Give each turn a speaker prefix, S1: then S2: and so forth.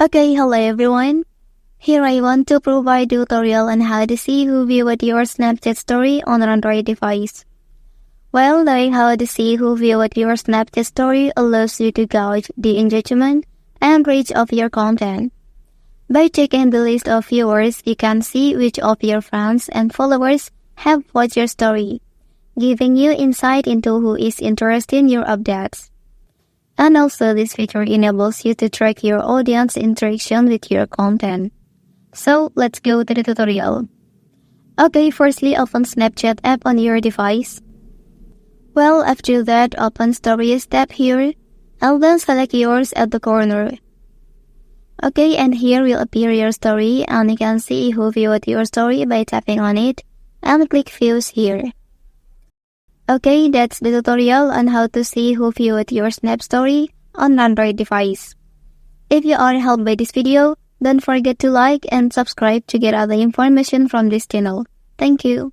S1: Okay, hello everyone. Here I want to provide a tutorial on how to see who viewed your Snapchat story on an Android device. Well, knowing how to see who viewed your Snapchat story allows you to gauge the engagement and reach of your content. By checking the list of viewers, you can see which of your friends and followers have watched your story, giving you insight into who is interested in your updates. And also, this feature enables you to track your audience interaction with your content. So, let's go to the tutorial. Okay, firstly, open Snapchat app on your device. Well, after that, open Stories tab here, and then select yours at the corner. Okay, and here will appear your story, and you can see who viewed your story by tapping on it, and click Views here. Okay, that's the tutorial on how to see who viewed your Snap story on an Android device. If you are helped by this video, don't forget to like and subscribe to get other information from this channel. Thank you.